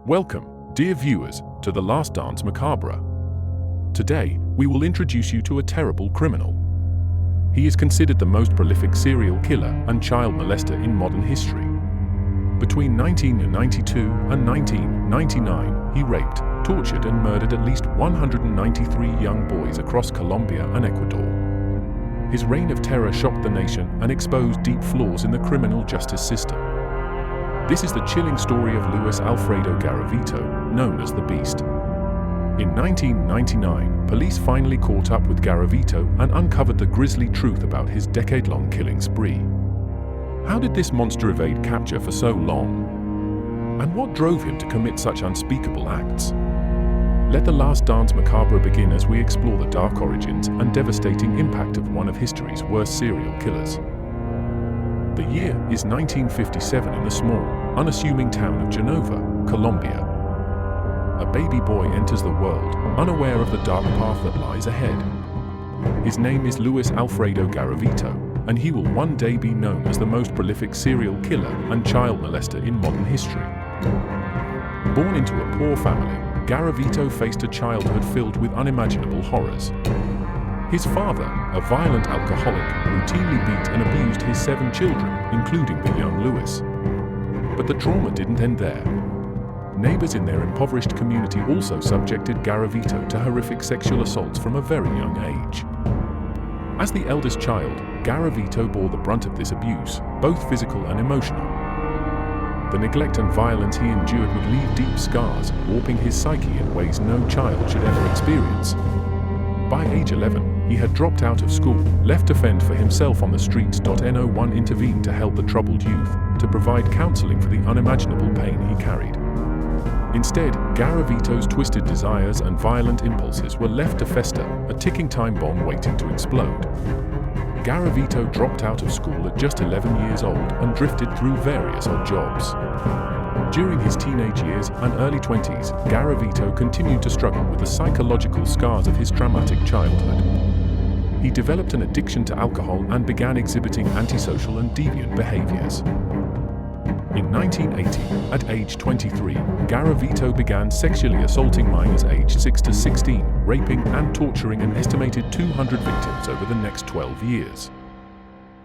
Welcome, dear viewers, to The Last Dance Macabre. Today, we will introduce you to a terrible criminal. He is considered the most prolific serial killer and child molester in modern history. Between 1992 and 1999, he raped, tortured and murdered at least 193 young boys across Colombia and Ecuador. His reign of terror shocked the nation and exposed deep flaws in the criminal justice system. This is the chilling story of Luis Alfredo Garavito, known as the Beast. In 1999, police finally caught up with Garavito and uncovered the grisly truth about his decade-long killing spree. How did this monster evade capture for so long? And what drove him to commit such unspeakable acts? Let The Last Dance Macabre begin as we explore the dark origins and devastating impact of one of history's worst serial killers. The year is 1957 in the small, unassuming town of Genova, Colombia. A baby boy enters the world, unaware of the dark path that lies ahead. His name is Luis Alfredo Garavito, and he will one day be known as the most prolific serial killer and child molester in modern history. Born into a poor family, Garavito faced a childhood filled with unimaginable horrors. His father, a violent alcoholic, routinely beat and abused his 7 children, including the young Luis. But the trauma didn't end there. Neighbors in their impoverished community also subjected Garavito to horrific sexual assaults from a very young age. As the eldest child, Garavito bore the brunt of this abuse, both physical and emotional. The neglect and violence he endured would leave deep scars, warping his psyche in ways no child should ever experience. By age 11, he had dropped out of school, left to fend for himself on the streets. No one intervened to help the troubled youth, to provide counseling for the unimaginable pain he carried. Instead, Garavito's twisted desires and violent impulses were left to fester, a ticking time bomb waiting to explode. Garavito dropped out of school at just 11 years old and drifted through various odd jobs. During his teenage years and early 20s, Garavito continued to struggle with the psychological scars of his traumatic childhood. He developed an addiction to alcohol and began exhibiting antisocial and deviant behaviors. In 1980, at age 23, Garavito began sexually assaulting minors aged 6 to 16, raping and torturing an estimated 200 victims over the next 12 years.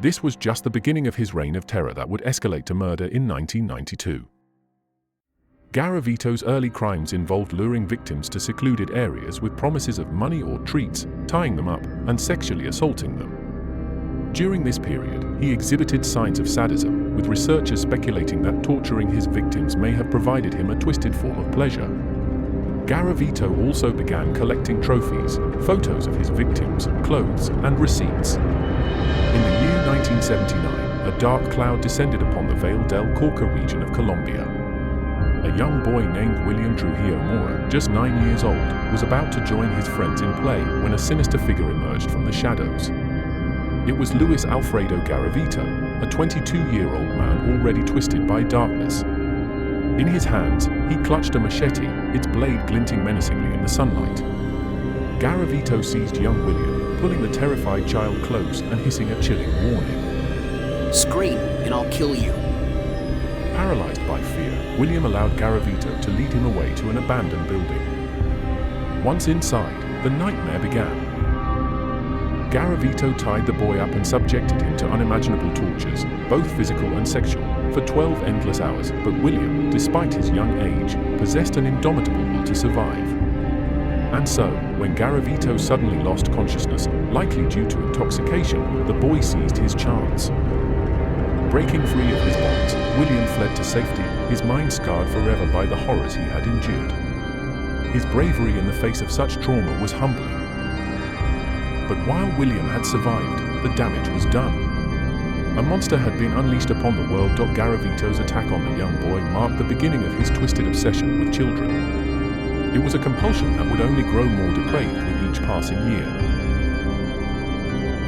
This was just the beginning of his reign of terror that would escalate to murder in 1992. Garavito's early crimes involved luring victims to secluded areas with promises of money or treats, tying them up, and sexually assaulting them. During this period, he exhibited signs of sadism, with researchers speculating that torturing his victims may have provided him a twisted form of pleasure. Garavito also began collecting trophies, photos of his victims, clothes, and receipts. In the year 1979, a dark cloud descended upon the Valle del Cauca region of Colombia. A young boy named William Trujillo Mora, just 9 years old, was about to join his friends in play when a sinister figure emerged from the shadows. It was Luis Alfredo Garavito, a 22-year-old man already twisted by darkness. In his hands, he clutched a machete, its blade glinting menacingly in the sunlight. Garavito seized young William, pulling the terrified child close and hissing a chilling warning. "Scream, and I'll kill you." Paralyzed by fear, William allowed Garavito to lead him away to an abandoned building. Once inside, the nightmare began. Garavito tied the boy up and subjected him to unimaginable tortures, both physical and sexual, for 12 endless hours, but William, despite his young age, possessed an indomitable will to survive. And so, when Garavito suddenly lost consciousness, likely due to intoxication, the boy seized his chance. Breaking free of his bonds, William fled to safety, his mind scarred forever by the horrors he had endured. His bravery in the face of such trauma was humbling. But while William had survived, the damage was done. A monster had been unleashed upon the world. Garavito's attack on the young boy marked the beginning of his twisted obsession with children. It was a compulsion that would only grow more depraved with each passing year.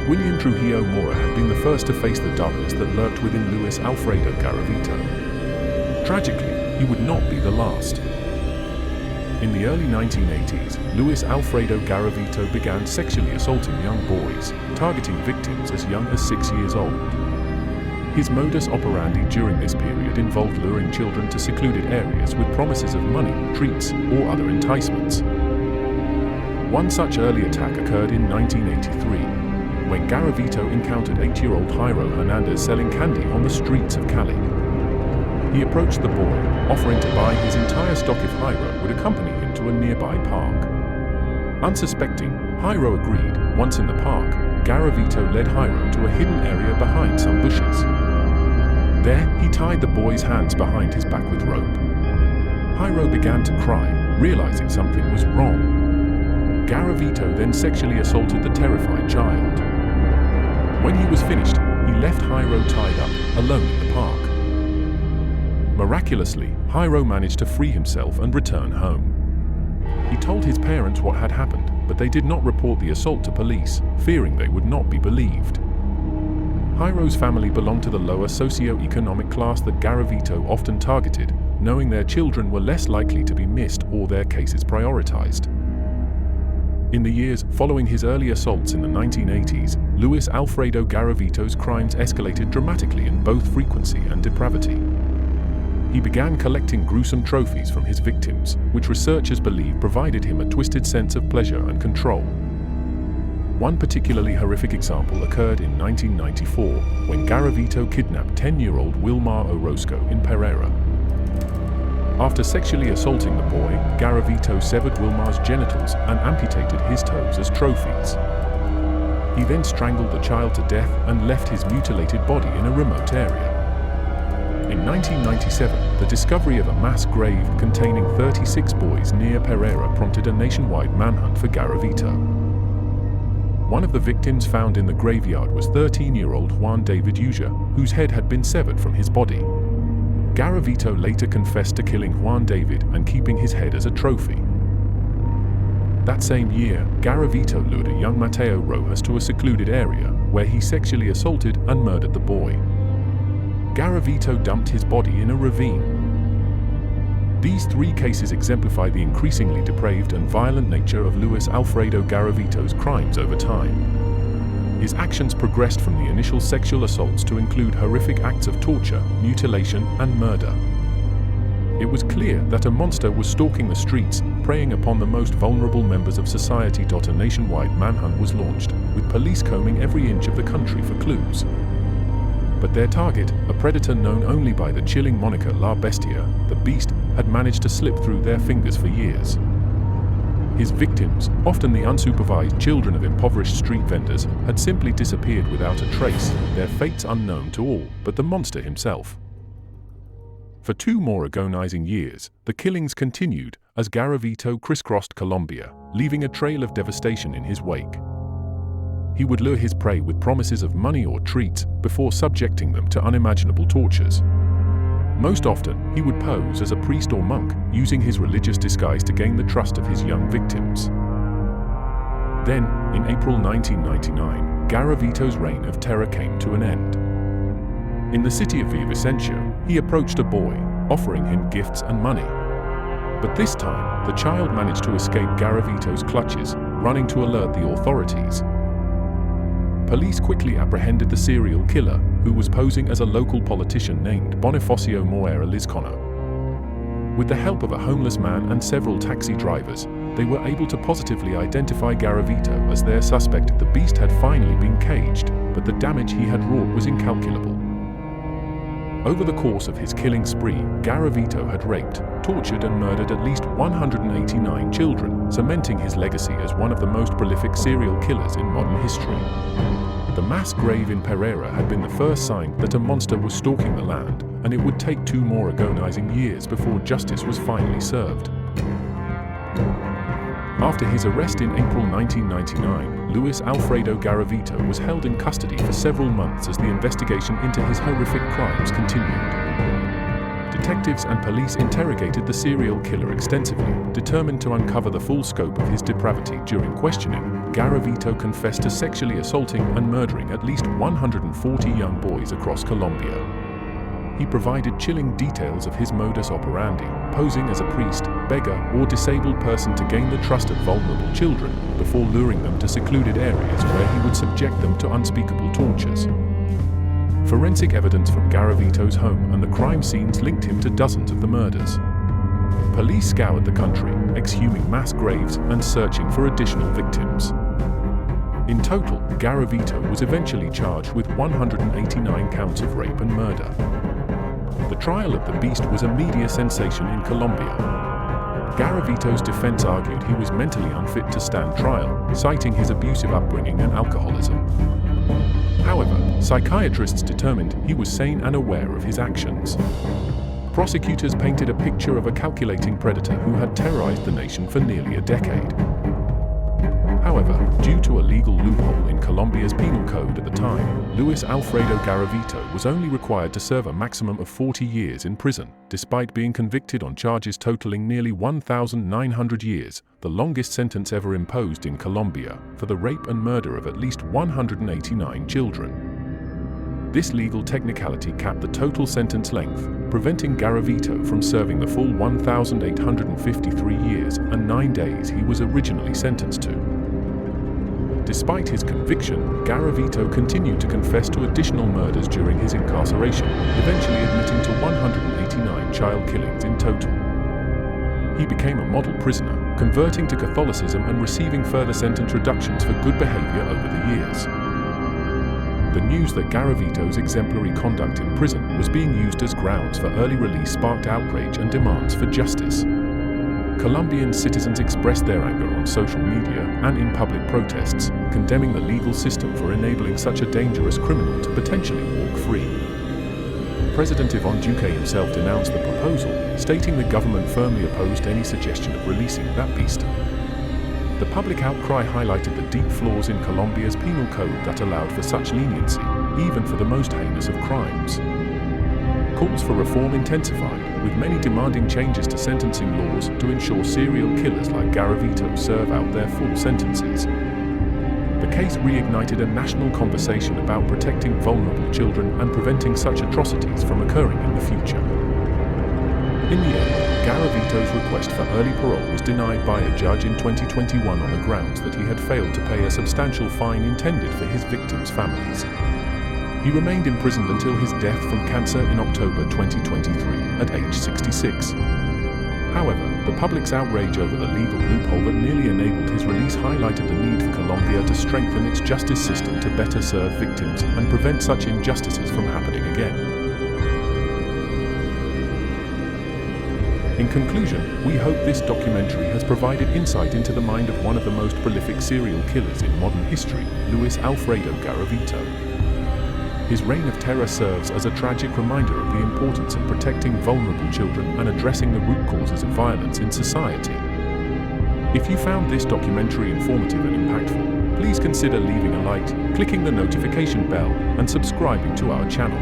William Trujillo Mora had been the first to face the darkness that lurked within Luis Alfredo Garavito. Tragically, he would not be the last. In the early 1980s, Luis Alfredo Garavito began sexually assaulting young boys, targeting victims as young as 6 years old. His modus operandi during this period involved luring children to secluded areas with promises of money, treats, or other enticements. One such early attack occurred in 1983, when Garavito encountered 8-year-old Jairo Hernandez selling candy on the streets of Cali. He approached the boy, offering to buy his entire stock if Jairo would accompany him to a nearby park. Unsuspecting, Jairo agreed. Once in the park, Garavito led Jairo to a hidden area behind some bushes. There, he tied the boy's hands behind his back with rope. Jairo began to cry, realizing something was wrong. Garavito then sexually assaulted the terrified child. When he was finished, he left Jairo tied up, alone in the park. Miraculously, Jairo managed to free himself and return home. He told his parents what had happened, but they did not report the assault to police, fearing they would not be believed. Jairo's family belonged to the lower socio-economic class that Garavito often targeted, knowing their children were less likely to be missed or their cases prioritized. In the years following his early assaults in the 1980s, Luis Alfredo Garavito's crimes escalated dramatically in both frequency and depravity. He began collecting gruesome trophies from his victims, which researchers believe provided him a twisted sense of pleasure and control. One particularly horrific example occurred in 1994, when Garavito kidnapped 10-year-old Wilmar Orozco in Pereira. After sexually assaulting the boy, Garavito severed Wilmar's genitals and amputated his toes as trophies. He then strangled the child to death and left his mutilated body in a remote area. In 1997, the discovery of a mass grave containing 36 boys near Pereira prompted a nationwide manhunt for Garavito. One of the victims found in the graveyard was 13-year-old Juan David Uja, whose head had been severed from his body. Garavito later confessed to killing Juan David and keeping his head as a trophy. That same year, Garavito lured a young Mateo Rojas to a secluded area, where he sexually assaulted and murdered the boy. Garavito dumped his body in a ravine. These three cases exemplify the increasingly depraved and violent nature of Luis Alfredo Garavito's crimes over time. His actions progressed from the initial sexual assaults to include horrific acts of torture, mutilation, and murder. It was clear that a monster was stalking the streets, preying upon the most vulnerable members of society. A nationwide manhunt was launched, with police combing every inch of the country for clues. But their target, a predator known only by the chilling moniker La Bestia, the Beast, had managed to slip through their fingers for years. His victims, often the unsupervised children of impoverished street vendors, had simply disappeared without a trace, their fates unknown to all but the monster himself. For 2 more agonizing years, the killings continued as Garavito crisscrossed Colombia, leaving a trail of devastation in his wake. He would lure his prey with promises of money or treats before subjecting them to unimaginable tortures. Most often, he would pose as a priest or monk, using his religious disguise to gain the trust of his young victims. Then, in April 1999, Garavito's reign of terror came to an end. In the city of Villavicencio, he approached a boy, offering him gifts and money. But this time, the child managed to escape Garavito's clutches, running to alert the authorities. Police quickly apprehended the serial killer, who was posing as a local politician named Bonifacio Moreira Lizcona. With the help of a homeless man and several taxi drivers, they were able to positively identify Garavito as their suspect. The Beast had finally been caged, but the damage he had wrought was incalculable. Over the course of his killing spree, Garavito had raped, tortured and murdered at least 189 children, cementing his legacy as one of the most prolific serial killers in modern history. The mass grave in Pereira had been the first sign that a monster was stalking the land, and it would take 2 more agonizing years before justice was finally served. After his arrest in April 1999, Luis Alfredo Garavito was held in custody for several months as the investigation into his horrific crimes continued. Detectives and police interrogated the serial killer extensively, determined to uncover the full scope of his depravity. During questioning, Garavito confessed to sexually assaulting and murdering at least 140 young boys across Colombia. He provided chilling details of his modus operandi, posing as a priest, beggar, or disabled person to gain the trust of vulnerable children, before luring them to secluded areas where he would subject them to unspeakable tortures. Forensic evidence from Garavito's home and the crime scenes linked him to dozens of the murders. Police scoured the country, exhuming mass graves and searching for additional victims. In total, Garavito was eventually charged with 189 counts of rape and murder. The trial of the beast was a media sensation in Colombia. Garavito's defense argued he was mentally unfit to stand trial, citing his abusive upbringing and alcoholism. However, psychiatrists determined he was sane and aware of his actions. Prosecutors painted a picture of a calculating predator who had terrorized the nation for nearly a decade. However, due to a legal loophole in Colombia's penal code at the time, Luis Alfredo Garavito was only required to serve a maximum of 40 years in prison, despite being convicted on charges totaling nearly 1,900 years, the longest sentence ever imposed in Colombia, for the rape and murder of at least 189 children. This legal technicality capped the total sentence length, preventing Garavito from serving the full 1,853 years and 9 days he was originally sentenced to. Despite his conviction, Garavito continued to confess to additional murders during his incarceration, eventually admitting to 189 child killings in total. He became a model prisoner, converting to Catholicism and receiving further sentence reductions for good behavior over the years. The news that Garavito's exemplary conduct in prison was being used as grounds for early release sparked outrage and demands for justice. Colombian citizens expressed their anger on social media and in public protests, condemning the legal system for enabling such a dangerous criminal to potentially walk free. President Iván Duque himself denounced the proposal, stating the government firmly opposed any suggestion of releasing that beast. The public outcry highlighted the deep flaws in Colombia's penal code that allowed for such leniency, even for the most heinous of crimes. Calls for reform intensified, with many demanding changes to sentencing laws to ensure serial killers like Garavito serve out their full sentences. The case reignited a national conversation about protecting vulnerable children and preventing such atrocities from occurring in the future. In the end, Garavito's request for early parole was denied by a judge in 2021 on the grounds that he had failed to pay a substantial fine intended for his victims' families. He remained imprisoned until his death from cancer in October 2023 at age 66. However, the public's outrage over the legal loophole that nearly enabled his release highlighted the need for Colombia to strengthen its justice system to better serve victims and prevent such injustices from happening again. In conclusion, we hope this documentary has provided insight into the mind of one of the most prolific serial killers in modern history, Luis Alfredo Garavito. His reign of terror serves as a tragic reminder of the importance of protecting vulnerable children and addressing the root causes of violence in society. If you found this documentary informative and impactful, please consider leaving a like, clicking the notification bell, and subscribing to our channel.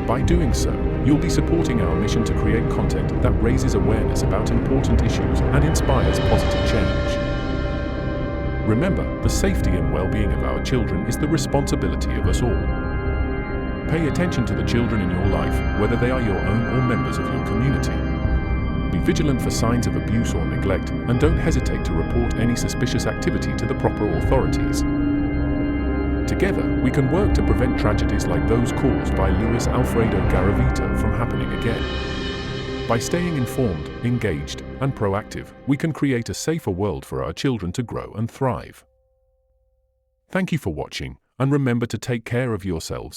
By doing so, you'll be supporting our mission to create content that raises awareness about important issues and inspires positive change. Remember, the safety and well-being of our children is the responsibility of us all. Pay attention to the children in your life, whether they are your own or members of your community. Be vigilant for signs of abuse or neglect, and don't hesitate to report any suspicious activity to the proper authorities. Together, we can work to prevent tragedies like those caused by Luis Alfredo Garavito from happening again. By staying informed, engaged, and proactive, we can create a safer world for our children to grow and thrive. Thank you for watching, and remember to take care of yourselves